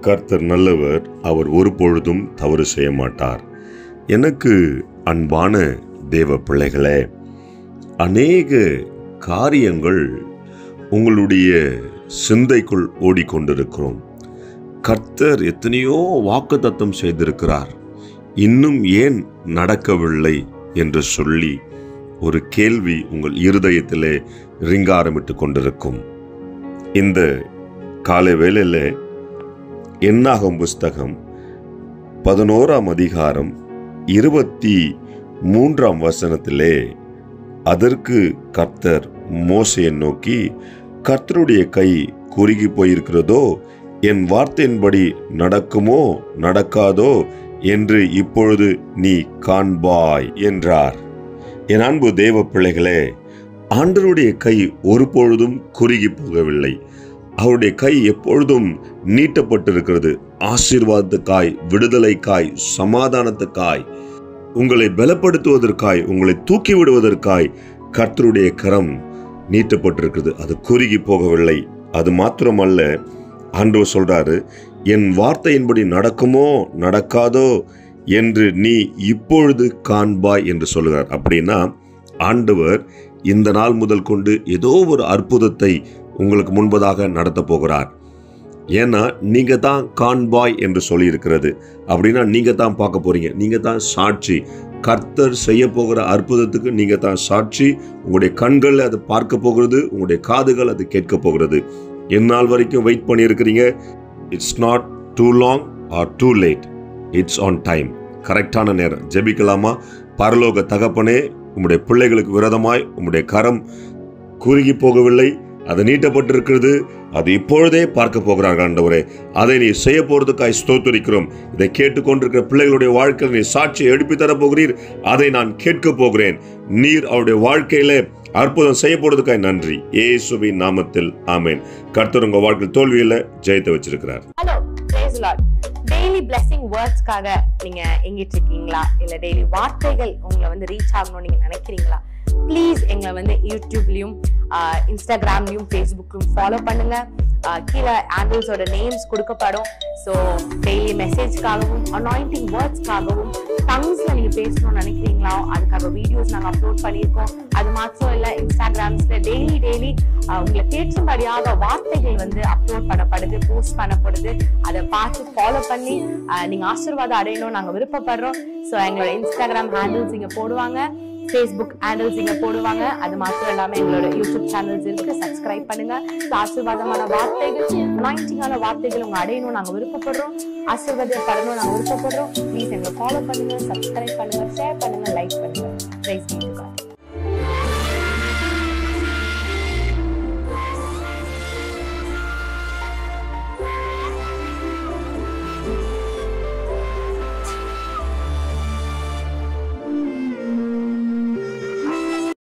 கர்த்தர் நல்லவர், அவர் ஒரு பொழுதும் தவறு செய்ய மாட்டார். எனக்கு அன்பான தேவ பிள்ளைகளே, அநேக காரியங்கள் உங்களுடைய சிந்தைக்குள் ஓடிக்கொண்டிருக்கிறோம். கர்த்தர் எத்தனையோ வாக்குத்தத்தம் செய்திருக்கிறார், இன்னும் ஏன் நடக்கவில்லை என்று சொல்லி ஒரு கேள்வி உங்கள் இருதயத்திலே ரிங்காரமிட்டு கொண்டிருக்கும். இந்த காலை வேளையில் என்னாகும் புஸ்தகம் 11ஆம் அதிகாரம் 23ஆம் வசனத்திலே அதற்கு கர்த்தர் மோசேயை நோக்கி, கர்த்தருடைய கை குறுகி போயிருக்கிறதோ, என் வார்த்தையின்படி நடக்குமோ நடக்காதோ என்று இப்பொழுது நீ காண்பாய் என்றார். என் அன்பு தேவ பிள்ளைகளே, ஆண்டவருடைய கை ஒருபொழுதும் குறுகி போகவில்லை. அவருடைய கை எப்பொழுதும் நீட்டப்பட்டிருக்கிறது. ஆசீர்வாதத்துக்காய், விடுதலைக்காய், சமாதானத்துக்காய், உங்களை பலப்படுத்துவதற்காய், உங்களை தூக்கி விடுவதற்காய் கர்த்தருடைய கரம் நீட்டப்பட்டிருக்கிறது. அது குறுகி போகவில்லை. அது மாத்திரமல்ல, ஆண்டவர் சொல்றாரு, என் வார்த்தையின்படி நடக்குமோ நடக்காதோ என்று நீ இப்பொழுது காண்பாய் என்று சொல்லுகிறார். அப்படின்னா ஆண்டவர் இந்த நாள் முதல் கொண்டு ஏதோ ஒரு அற்புதத்தை உங்களுக்கு முன்பதாக நடத்த போகிறார். ஏன்னா நீங்க தான் காண்பாய் என்று சொல்லி இருக்கிறது. அப்படின்னா நீங்க தான் பார்க்க போறீங்க, நீங்க தான் சாட்சி. கர்த்தர் செய்ய போகிற அற்புதத்துக்கு நீங்க தான் சாட்சி. உங்களுடைய கண்கள் அதை பார்க்க போகிறது, உங்களுடைய காதுகள் அது கேட்க போகிறது. எந்நாள் வரைக்கும் வெயிட் பண்ணி இருக்கிறீங்க. It's not too long or too late, it's on time. கரெக்டான நேரம். ஜெபிக்கலாமா? பரலோக தகப்பனே, உம்முடைய பிள்ளைகளுக்கு விரோதமாய் உம்முடைய கரம் குறுகி போகவில்லை, அது நீட்டப்பட்டிருக்கிறது. அது இப்பொழுதே பார்க்க போகிறார்கள் ஆண்டவரே. அதை நீ செய்ய போறதுக்காய் ஸ்தோத்திரிக்கிறோம். இதை கேட்டுக்கொண்டிருக்கிற பிள்ளைகளுடைய வாழ்க்கையில் நீ சாட்சியை எழுப்பி தரப்போகிறீர். அதை நான் கேட்க போகிறேன். நீர் அவருடைய வாழ்க்கையில அற்புதம் செய்ய போறதுக்காய் நன்றி. இயேசுவின் நாமத்தில் ஆமென். கர்த்தர் உங்க வாழ்க்கையில் தோல்வியில ஜெயித்து வச்சிருக்கிறார். Hello, praise the lord. Daily blessing வேர்ட்ஸ்க்காக நீங்க எங்கிட்டு இருக்கீங்களா? இல்ல டெய்லி வார்த்தைகள் உங்களை ரீச் ஆகணும்னு நீங்க நினைக்கிறீங்களா? ப்ளீஸ் எங்களை யூடியூப்லயும் இன்ஸ்டாகிராம்லயும் ஃபேஸ்புக்லயும் ஃபாலோ பண்ணுங்க. கீழே ஆண்டில்ஸோட நேம்ஸ் கொடுக்கப்படும். ஸோ டெய்லி மெசேஜ்க்காகவும் அனாயிண்டிங் வேர்ட்ஸ்க்காகவும் டங்ஸ்ல நீங்க பேசணும்னு நினைக்கிறீங்களா? அதுக்காக வீடியோஸ் நாங்கள் அப்லோட் பண்ணியிருக்கோம். அது மாத்திரம் இல்லை, இன்ஸ்டாகிராம்ஸ்ல டெய்லி உங்களுக்கு கேட்கும்படியாக வார்த்தைகள் அப்லோட் பண்ணப்படுது, போஸ்ட் பண்ணப்படுது. அதை பார்த்து ஃபாலோ பண்ணி நீங்க ஆசீர்வாதம் அடையணும் நாங்கள் விருப்பப்படுறோம். ஸோ எங்களோட இன்ஸ்டாகிராம் ஹேண்டில்ஸ் இங்க போடுவாங்க, ஃபேஸ்புக் ஹேண்டில்ஸ் இங்க போடுவாங்க. அது மாத்திரம் இல்லாம எங்களோட யூடியூப் சேனல்ஸ் இருக்கு, சப்ஸ்கிரைப் பண்ணுங்க. ஆசீர்வாதமான வார்த்தைகள், அனாயிண்டிங்கான வார்த்தைகள் உங்க அடையணும் நாங்க விருப்பப்படுறோம். ஆசீர்வாதப்படணும் நாங்க விருப்பப்படுறோம். ப்ளீஸ் எங்களை ஃபாலோ பண்ணுங்க, சப்ஸ்கிரைப் பண்ணுங்க, ஷேர் பண்ணுங்க, லைக் பண்ணுங்க. Praise be to God.